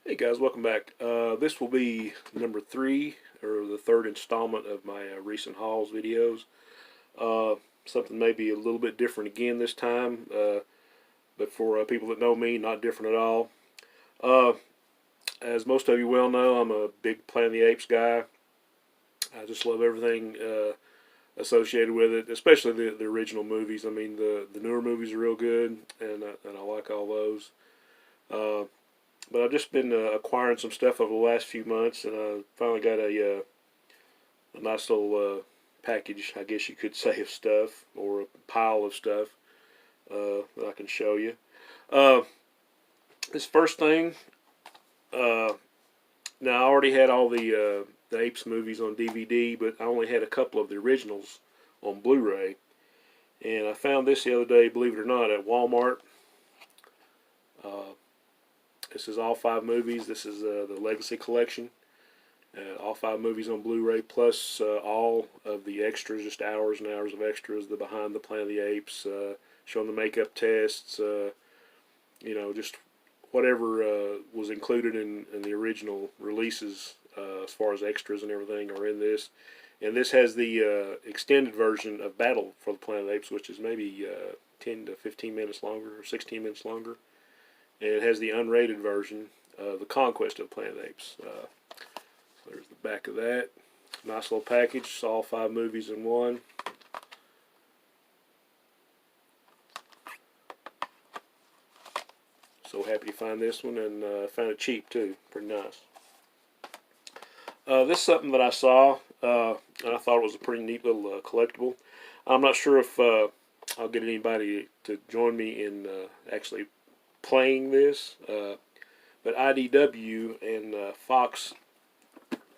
Hey guys, welcome back. This will be number 3, or the third installment of my recent hauls videos. Something maybe a little bit different again this time, but for people that know me, not different at all. Uh, as most of you well know, I'm a big Planet of the Apes guy. I just love everything associated with it, especially the original movies. I mean, the newer movies are real good, and I like all those. Uh, But I've just been acquiring some stuff over the last few months, and I finally got a nice little package, I guess you could say, of stuff, or a pile of stuff that I can show you. Uh, this first thing, uh, now I already had all the Apes movies on DVD, but I only had a couple of the originals on Blu-ray, and I found this the other day, believe it or not, at Walmart. Uh, This is all 5 movies. This is the Legacy Collection. All 5 movies on Blu-ray, plus all of the extras, just hours and hours of extras, the behind the Planet of the Apes, showing the makeup tests, just whatever was included in the original releases as far as extras and everything are in this. And this has the extended version of Battle for the Planet of the Apes, which is maybe 10 to 15 minutes longer, or 16 minutes longer. And it has the unrated version of The Conquest of the Planet of the Apes. So there's the back of that. Nice little package, all 5 movies in one. So happy to find this one, and found it cheap too. Pretty nice. This is something that I saw, and I thought it was a pretty neat little collectible. I'm not sure if I'll get anybody to join me in actually playing this, but IDW and Fox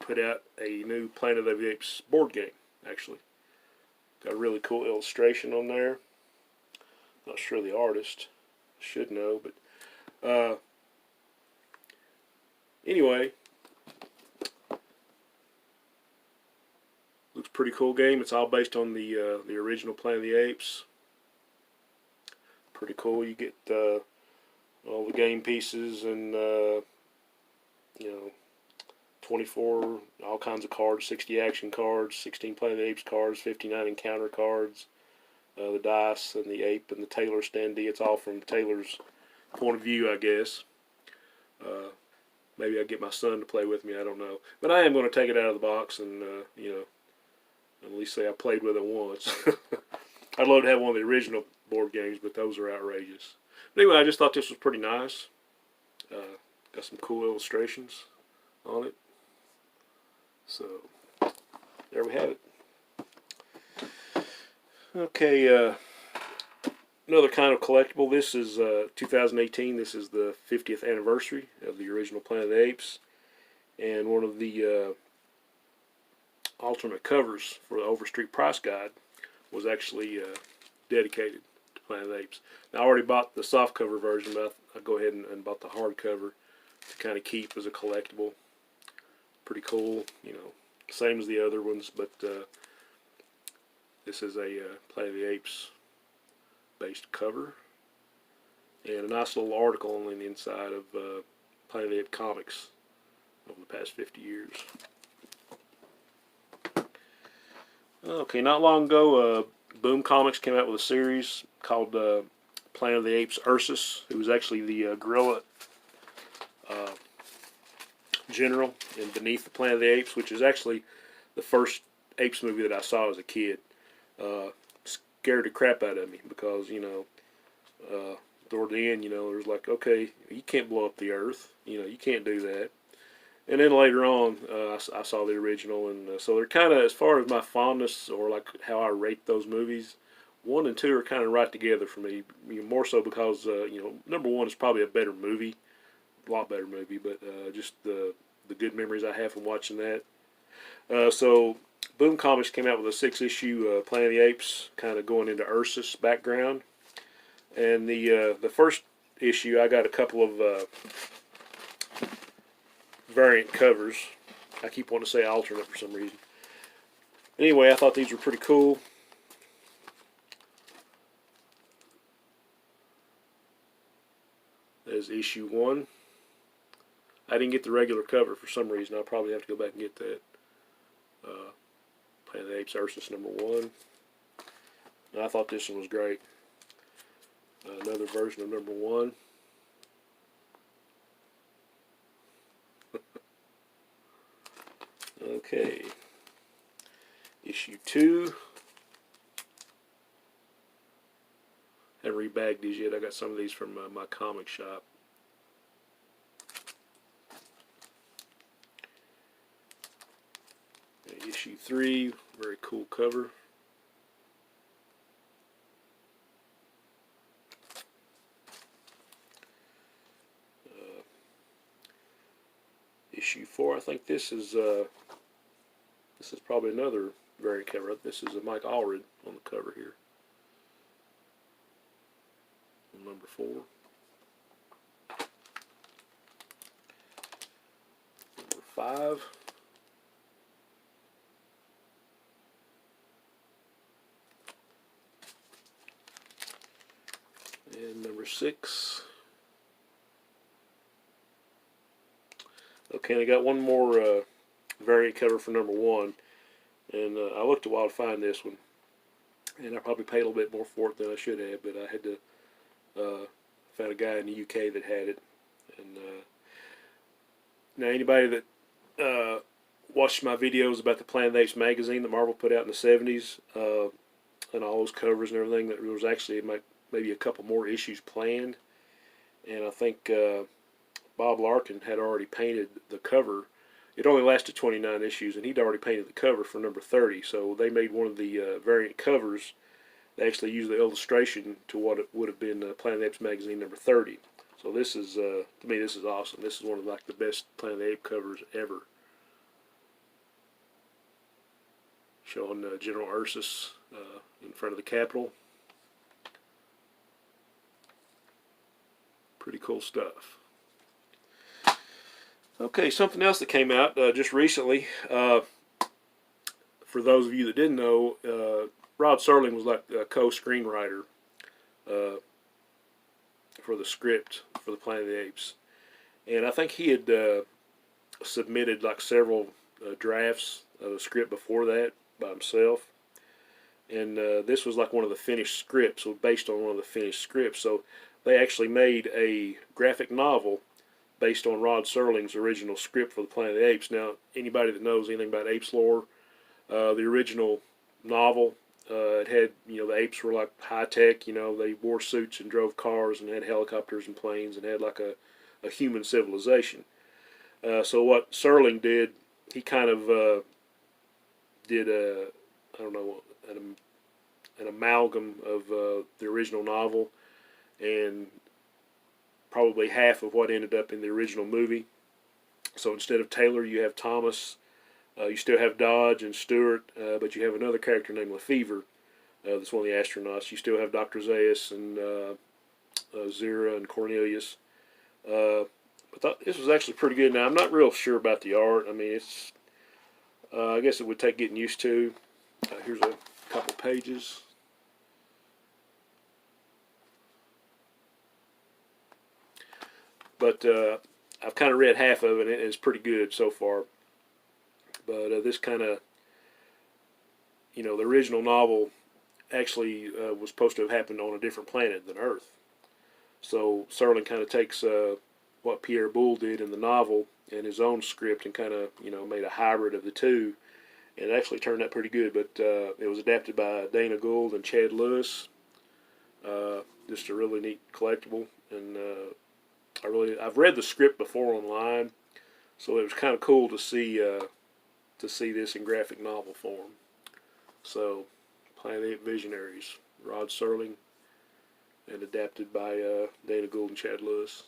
put out a new Planet of the Apes board game, actually. Got a really cool illustration on there. Not sure the artist. Should know, but anyway, looks pretty cool game. It's all based on the original Planet of the Apes. Pretty cool. You get all the game pieces and 24 all kinds of cards, 60 action cards, 16 Planet of the Apes cards, 59 encounter cards, the dice and the ape and the Taylor standee. It's all from Taylor's point of view, I guess. Maybe I'll get my son to play with me, I don't know. But I am going to take it out of the box and at least say I played with it once. I'd love to have one of the original board games, but those are outrageous. But anyway, I just thought this was pretty nice. Got some cool illustrations on it. So, there we have it. Okay, another kind of collectible. This is 2018. This is the 50th anniversary of the original Planet of the Apes. And one of the alternate covers for the Overstreet Price Guide was actually dedicated to Planet of the Apes. Now, I already bought the softcover version, but I'll go ahead and bought the hardcover to kind of keep as a collectible. Pretty cool, same as the other ones, but this is a Planet of the Apes based cover, and a nice little article on the inside of Planet of the Apes comics over the past 50 years. Okay, not long ago, Boom Comics came out with a series called Planet of the Apes Ursus, who was actually the gorilla general in Beneath the Planet of the Apes, which is actually the first Apes movie that I saw as a kid. Scared the crap out of me because, toward the end, there's like, okay, you can't blow up the Earth. You can't do that. And then later on, I saw the original, and so they're kind of, as far as my fondness or like how I rate those movies, 1 and 2 are kind of right together for me. More so because number 1 is probably a better movie, a lot better movie, but just the good memories I have from watching that. So Boom Comics came out with a 6-issue Planet of the Apes, kind of going into Ursus background, and the first issue I got a couple of variant covers. I keep wanting to say alternate for some reason. Anyway, I thought these were pretty cool. There's issue 1. I didn't get the regular cover for some reason. I'll probably have to go back and get that. Planet of the Apes Ursus #1. And I thought this one was great. Another version of #1. Okay. Issue 2. Haven't rebagged these yet. I got some of these from my comic shop. Issue 3, very cool cover. Issue 4, I think this is probably another variant cover. This is a Mike Allred on the cover here. Number 4. Number 5. And number 6. Okay, and I got one more variant cover for #1, and I looked a while to find this one, and I probably paid a little bit more for it than I should have, but I had to found a guy in the UK that had it. And now anybody that watched my videos about the Planet of the Apes magazine that Marvel put out in the 70s, and all those covers and everything, that there was actually maybe a couple more issues planned, and I think Bob Larkin had already painted the cover. It only lasted 29 issues, and he'd already painted the cover for number 30, so they made one of the variant covers. They actually used the illustration to what it would have been Planet of the Apes magazine number 30. So this is, to me, this is awesome. This is one of the best Planet of the Apes covers ever. Showing General Ursus in front of the Capitol. Pretty cool stuff. Okay, something else that came out just recently. For those of you that didn't know, Rod Serling was like a co-screenwriter for the script for the Planet of the Apes, and I think he had submitted like several drafts of the script before that by himself, and this was like one of the finished scripts, or based on one of the finished scripts. So they actually made a graphic novel based on Rod Serling's original script for the Planet of the Apes. Now, anybody that knows anything about Apes lore, the original novel, it had, the apes were like high tech, they wore suits and drove cars and had helicopters and planes and had like a human civilization. So what Serling did, he kind of did an amalgam of the original novel and probably half of what ended up in the original movie. So instead of Taylor, you have Thomas. You still have Dodge and Stewart, but you have another character named Lefevre. That's one of the astronauts. You still have Dr. Zaius and Zira and Cornelius. But this was actually pretty good. Now, I'm not real sure about the art. I mean, it's I guess it would take getting used to. Here's a couple pages. But I've kind of read half of it, and it's pretty good so far. But this kind of, the original novel actually was supposed to have happened on a different planet than Earth. So Serling kind of takes what Pierre Boulle did in the novel and his own script and kind of, made a hybrid of the two. And it actually turned out pretty good. But it was adapted by Dana Gould and Chad Lewis. Just a really neat collectible. And I've read the script before online, so it was kind of cool to see this in graphic novel form. So, Planet of the Apes Visionaries, Rod Serling, and adapted by Dana Gould and Chad Lewis.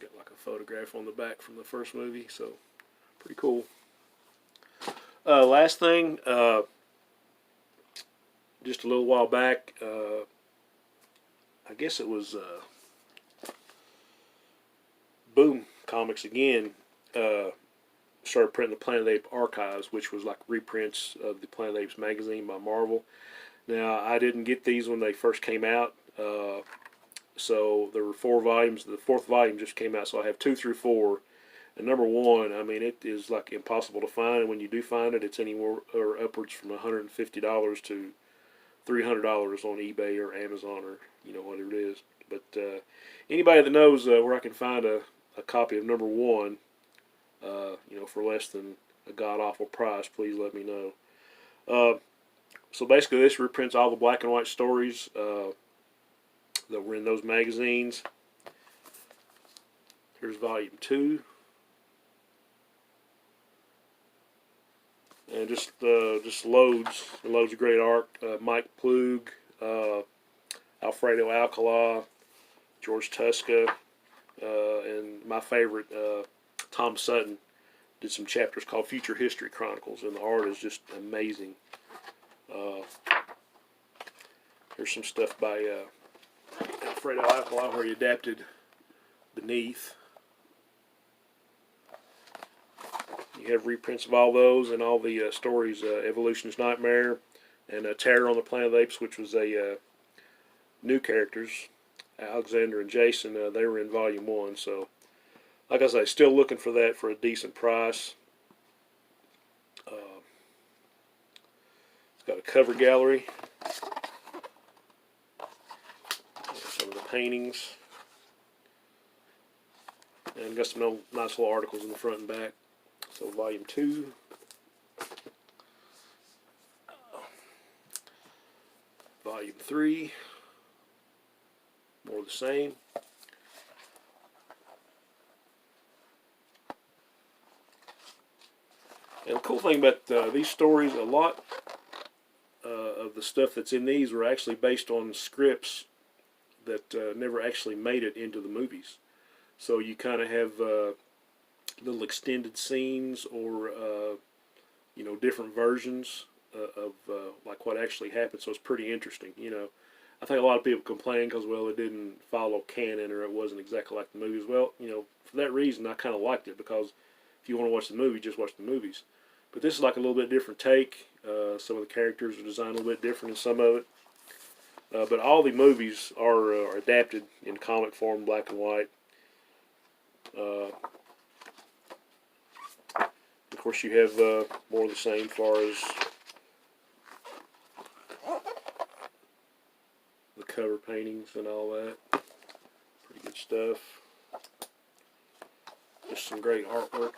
Got like a photograph on the back from the first movie, so pretty cool. Last thing, just a little while back, I guess it was Boom Comics again, started printing the Planet of the Apes Archives, which was like reprints of the Planet of the Apes magazine by Marvel. Now, I didn't get these when they first came out. So there were 4 volumes. The 4th volume just came out, so I have 2 through 4. And number 1, I mean, it is like impossible to find. And when you do find it, it's anywhere or upwards from $150 to $300 on eBay or Amazon or whatever it is. But anybody that knows where I can find a copy of number 1, for less than a god awful price, please let me know. So basically, this reprints all the black and white stories that were in those magazines. Here's volume 2, and just loads and loads of great art. Mike Plug, Alfredo Alcala, George Tuska, and my favorite, Tom Sutton, did some chapters called Future History Chronicles, and the art is just amazing. Here's some stuff by Alfredo Alcala where he adapted Beneath. You have reprints of all those and all the stories, Evolution's Nightmare and Terror on the Planet of the Apes, which was a new characters, Alexander and Jason. They were in volume 1, so like I say, still looking for that for a decent price. It's got a cover gallery, some of the paintings, and got some nice little articles in the front and back. So volume 2. Volume 3. More of the same. And the cool thing about these stories, a lot of the stuff that's in these were actually based on scripts that never actually made it into the movies. So you kind of have little extended scenes or different versions of like what actually happened. So it's pretty interesting. I think a lot of people complain because it didn't follow canon or it wasn't exactly like the movies. Well, for that reason I kind of liked it, because if you want to watch the movie, just watch the movies. But this is like a little bit different take. Some of the characters are designed a little bit different in some of it. But all the movies are adapted in comic form, black and white. Of course, you have more of the same as far as the cover paintings and all that. Pretty good stuff. Just some great artwork.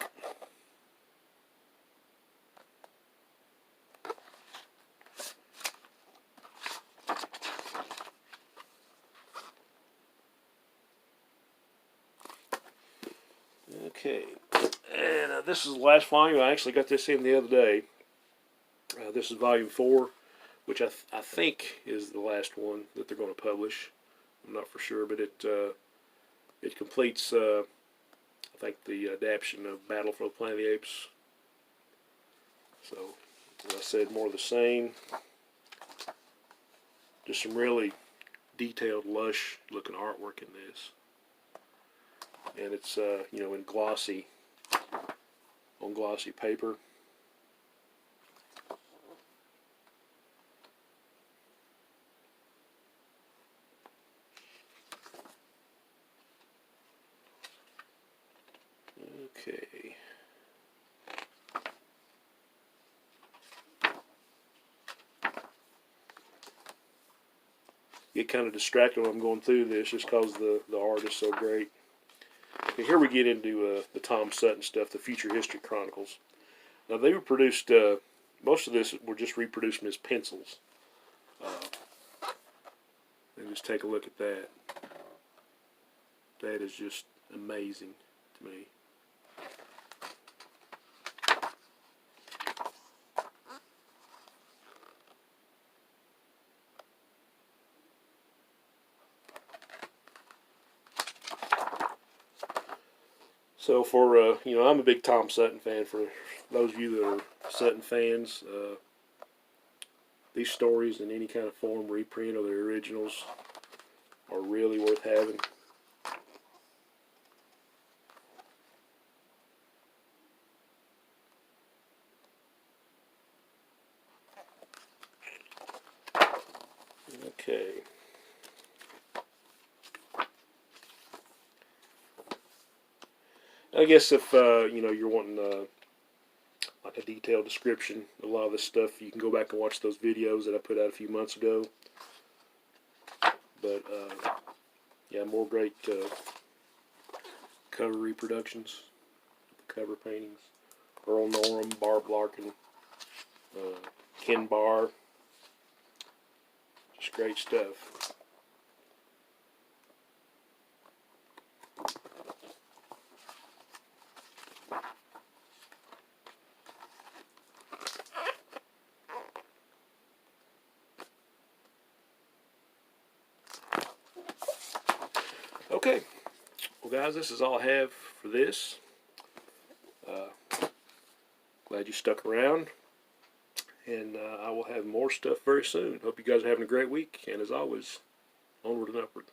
Okay, and this is the last volume. I actually got this in the other day. This is volume 4, which I think is the last one that they're going to publish. I'm not for sure, but it completes I think the adaptation of Battle for the Planet of the Apes. So, as I said, more of the same. Just some really detailed, lush looking artwork in this. And it's in glossy paper. Okay. Get kind of distracted when I'm going through this just because the art is so great. Okay, here we get into the Tom Sutton stuff, the Future History Chronicles. Now they were produced, most of this were just reproduced from his pencils. And just take a look at that. That is just amazing to me. So for, I'm a big Tom Sutton fan. For those of you that are Sutton fans, these stories in any kind of form, reprint or the originals, are really worth having. Okay. I guess if you're wanting like a detailed description, a lot of this stuff, you can go back and watch those videos that I put out a few months ago. But yeah, more great cover reproductions, cover paintings. Earl Norham, Barb Larkin, Ken Barr, just great stuff. Okay, well guys, this is all I have for this. Glad you stuck around, and I will have more stuff very soon. Hope you guys are having a great week, and as always, onward and upward.